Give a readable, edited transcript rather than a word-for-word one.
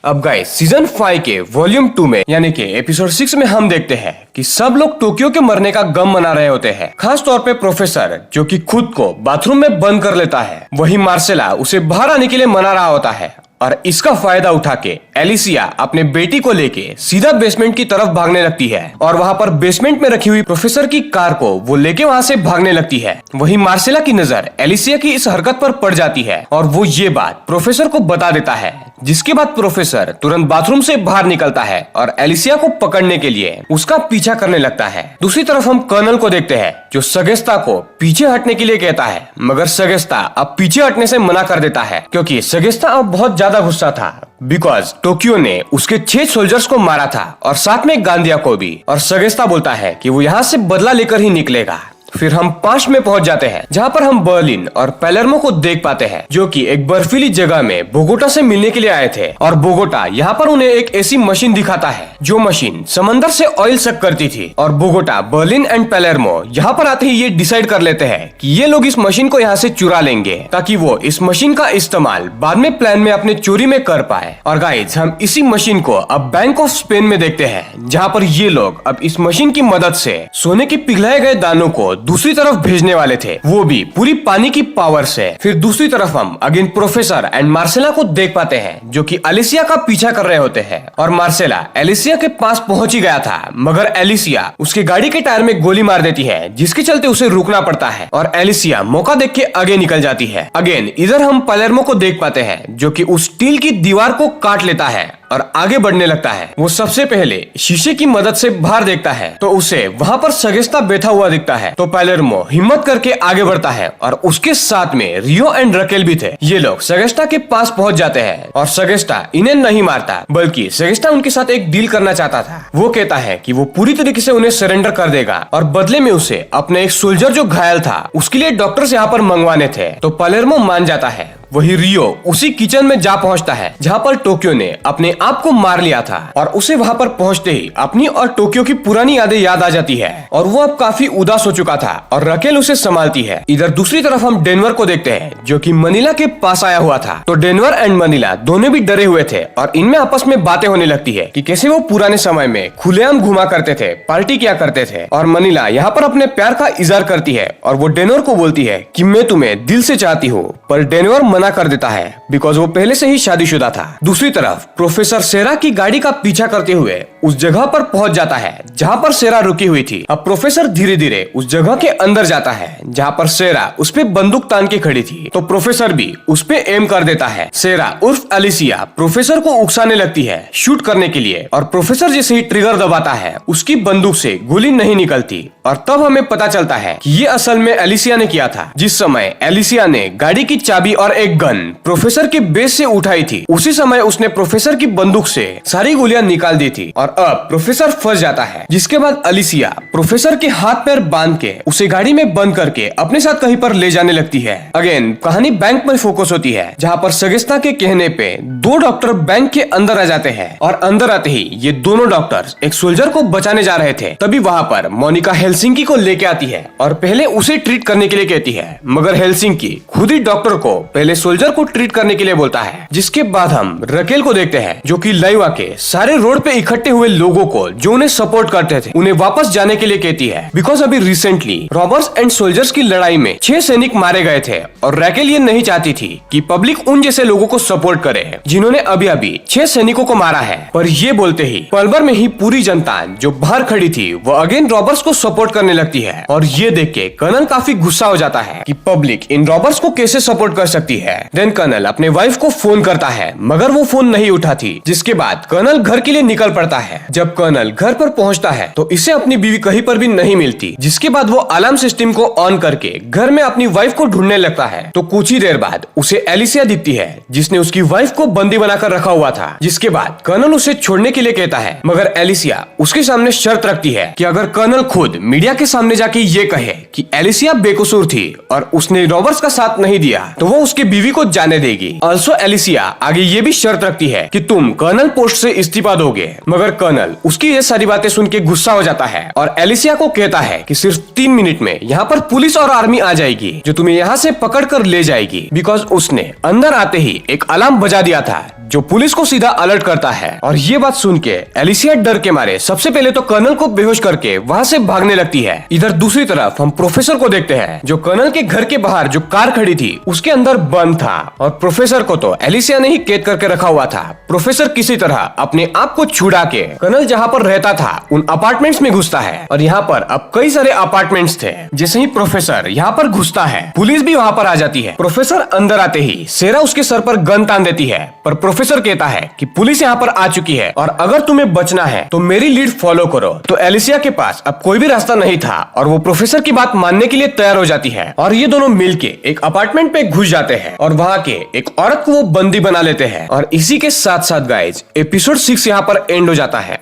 अब guys season 5 के volume 2 में यानी कि एपिसोड 6 में हम देखते हैं कि सब लोग टोक्यो के मरने का गम मना रहे होते हैं। खास तौर पे प्रोफेसर जो कि खुद को बाथरूम में बंद कर लेता है, वही मार्सेला उसे बाहर आने के लिए मना रहा होता है और इसका फायदा उठा के एलिसिया अपने बेटी को लेके सीधा बेसमेंट की तरफ भागने लगती है और वहाँ पर बेसमेंट में रखी हुई प्रोफेसर की कार को वो लेके वहाँ से भागने लगती है। वही मार्सेला की नजर एलिसिया की इस हरकत पर पड़ जाती है और वो ये बात प्रोफेसर को बता देता है, जिसके बाद प्रोफेसर तुरंत बाथरूम से बाहर निकलता है और एलिसिया को पकड़ने के लिए उसका पीछा करने लगता है। दूसरी तरफ हम कर्नल को देखते हैं जो सगेस्ता को पीछे हटने के लिए कहता है, मगर सगेस्ता अब पीछे हटने से मना कर देता है क्योंकि सगेस्ता अब बहुत ज्यादा गुस्सा था बिकॉज टोक्यो ने उसके 6 सोल्जर्स को मारा था और साथ में गांधिया को भी। और सगेस्ता बोलता है कि वो यहाँ से बदला लेकर ही निकलेगा। फिर हम 5 में पहुंच जाते हैं जहाँ पर हम बर्लिन और पैलेर्मो को देख पाते हैं जो कि एक बर्फीली जगह में बोगोटा से मिलने के लिए आए थे। और बोगोटा यहाँ पर उन्हें एक ऐसी मशीन दिखाता है जो मशीन समंदर से ऑयल सक करती थी। और बोगोटा, बर्लिन एंड पैलेर्मो यहाँ पर आते ही ये डिसाइड कर लेते हैं कि ये लोग इस मशीन को यहाँ से चुरा लेंगे ताकि वो इस मशीन का इस्तेमाल बाद में प्लान में अपने चोरी में कर पाए। और गाइस हम इसी मशीन को अब बैंक ऑफ स्पेन में देखते हैं जहाँ पर ये लोग अब इस मशीन की मदद से सोने के पिघलाए गए दानों को दूसरी तरफ भेजने वाले थे, वो भी पूरी पानी की पावर से। फिर दूसरी तरफ हम अगेन प्रोफेसर एंड मार्सेला को देख पाते हैं जो कि एलिसिया का पीछा कर रहे होते हैं। और मार्सेला एलिसिया के पास पहुंच ही गया था, मगर एलिसिया उसके गाड़ी के टायर में गोली मार देती है जिसके चलते उसे रुकना पड़ता है और एलिसिया मौका देख के आगे निकल जाती है। अगेन इधर हम पैलेर्मो को देख पाते हैं जो कि उस स्टील की दीवार को काट लेता है और आगे बढ़ने लगता है। वो सबसे पहले शीशे की मदद से बाहर देखता है तो उसे वहाँ पर सगेस्ता बैठा हुआ दिखता है। तो पैलेर्मो हिम्मत करके आगे बढ़ता है और उसके साथ में रियो एंड रकेल भी थे। ये लोग सगेस्ता के पास पहुँच जाते हैं और सगेस्ता इन्हें नहीं मारता बल्कि सगेस्ता उनके साथ एक डील करना चाहता था। वो कहता है कि वो पूरी तरीके से उन्हें सरेंडर कर देगा और बदले में उसे अपने एक सोल्जर जो घायल था उसके लिए डॉक्टर्स यहाँ पर मंगवाने थे। तो पैलेर्मो मान जाता है। वही रियो उसी किचन में जा पहुंचता है जहाँ पर टोक्यो ने अपने आप को मार लिया था और उसे वहाँ पर पहुंचते ही अपनी और टोक्यो की पुरानी यादें याद आ जाती है और वो अब काफी उदास हो चुका था और रकेल उसे संभालती है। इधर दूसरी तरफ हम डेनवर को देखते हैं जो कि मनीला के पास आया हुआ था। तो डेनवर एंड मनीला दोनों भी डरे हुए थे और इनमें आपस में बातें होने लगती है कि कैसे वो पुराने समय में खुलेआम घुमा करते थे, पार्टी किया करते थे। और मनीला यहाँ पर अपने प्यार का इजहार करती है और वो डेनवर को बोलती है कि मैं तुम्हें दिल से चाहती हूँ, पर डेनवर मना कर देता है बिकॉज वो पहले से ही शादीशुदा था। दूसरी तरफ प्रोफेसर सेरा की गाड़ी का पीछा करते हुए उस जगह पर पहुंच जाता है जहां पर सेरा रुकी हुई थी। अब प्रोफेसर धीरे धीरे उस जगह के अंदर जाता है जहां पर सेरा उस पे बंदूक तान के खड़ी थी। तो प्रोफेसर भी उस पे एम कर देता है। सेरा उर्फ एलिसिया प्रोफेसर को उकसाने लगती है शूट करने के लिए और प्रोफेसर जैसे ही ट्रिगर दबाता है उसकी बंदूक से गोली नहीं निकलती। और तब हमें पता चलता है कि ये असल में एलिसिया ने किया था। जिस समय एलिसिया ने गाड़ी की चाबी और एक गन प्रोफेसर के बेस से उठाई थी, उसी समय उसने प्रोफेसर की बंदूक से सारी गोलियां निकाल दी थी और अब प्रोफेसर फंस जाता है। जिसके बाद एलिसिया प्रोफेसर के हाथ पैर बांध के उसे गाड़ी में बंद करके अपने साथ कहीं पर ले जाने लगती है। अगेन कहानी बैंक पर फोकस होती है जहाँ पर सगेस्ता के कहने पे 2 डॉक्टर बैंक के अंदर आ जाते हैं और अंदर आते ही ये दोनों डॉक्टर्स एक सोल्जर को बचाने जा रहे थे। तभी वहाँ पर मोनिका हेल्सिंकी को लेके आती है और पहले उसे ट्रीट करने के लिए कहती है, मगर हेल्सिंकी खुद ही डॉक्टर को पहले सोल्जर को ट्रीट करने के लिए बोलता है। जिसके बाद हम रकेल को देखते हैं जो कि लाइवा के सारे रोड पे इकट्ठे हुए लोगों को जो उन्हें सपोर्ट करते थे उन्हें वापस जाने के लिए कहती है बिकॉज अभी रिसेंटली रॉबर्स एंड सोल्जर्स की लड़ाई में 6 सैनिक मारे गए थे और रकेल ये नहीं चाहती थी कि पब्लिक उन जैसे लोगों को सपोर्ट करे जिन्होंने अभी अभी 6 सैनिकों को मारा है। पर ये बोलते ही पल भर में ही पूरी जनता जो बाहर खड़ी थी वो अगेन रॉबर्स को सपोर्ट करने लगती है और ये देख के कर्नल काफी गुस्सा हो जाता है कि पब्लिक इन रॉबर्स को कैसे सपोर्ट कर सकती है। देन कर्नल अपने वाइफ को फोन करता है मगर वो फोन नहीं उठाती। जिसके बाद कर्नल घर के लिए निकल पड़ता है। जब कर्नल घर पर पहुंचता है तो इसे अपनी बीवी कहीं पर भी नहीं मिलती। जिसके बाद वो अलार्म सिस्टम को ऑन करके घर में अपनी वाइफ को ढूंढने लगता है। तो कुछ ही देर बाद उसे एलिसिया दिखती है जिसने उसकी वाइफ को बंदी बनाकर रखा हुआ था। जिसके बाद कर्नल उसे छोड़ने के लिए कहता है मगर एलिसिया उसके सामने शर्त रखती है कि अगर कर्नल खुद मीडिया के सामने जाके ये कहे कि एलिसिया बेकसूर थी और उसने रॉबर्ट्स का साथ नहीं दिया तो वो उसकी बीवी को जाने देगी। ऑल्सो एलिसिया आगे ये भी शर्त रखती है कि तुम कर्नल पोस्ट से इस्तीफा दोगे। मगर कर्नल उसकी ये सारी बातें सुन के गुस्सा हो जाता है और एलिसिया को कहता है कि सिर्फ 3 मिनट में यहाँ पर पुलिस और आर्मी आ जाएगी जो तुम्हें यहाँ से पकड़ कर ले जाएगी बिकॉज उसने अंदर आते ही एक अलार्म बजा दिया था जो पुलिस को सीधा अलर्ट करता है। और ये बात सुन के एलिसिया डर के मारे सबसे पहले तो कर्नल को बेहोश करके वहाँ से भागने लगती है। इधर दूसरी तरफ हम प्रोफेसर को देखते हैं जो कर्नल के घर के बाहर जो कार खड़ी थी उसके अंदर बंद था और प्रोफेसर को तो एलिसिया ने ही कैद करके रखा हुआ था। प्रोफेसर किसी तरह अपने आप को छुड़ा के कर्नल जहाँ पर रहता था उन अपार्टमेंट्स में घुसता है और यहाँ पर अब कई सारे अपार्टमेंट्स थे। जैसे ही प्रोफेसर यहाँ पर घुसता है पुलिस भी वहाँ पर आ जाती है। प्रोफेसर अंदर आते ही सेरा उसके सर पर गन तान देती है, पर प्रोफेसर कहता है कि पुलिस यहाँ पर आ चुकी है और अगर तुम्हें बचना है तो मेरी लीड फॉलो करो। तो एलिसिया के पास अब कोई भी रास्ता नहीं था और वो प्रोफेसर की बात मानने के लिए तैयार हो जाती है और ये दोनों मिलके एक अपार्टमेंट पे घुस जाते हैं और वहाँ के एक औरत को वो बंदी बना लेते हैं। और इसी के साथ साथ गाइज एपिसोड 6 यहाँ पर एंड हो जाता है।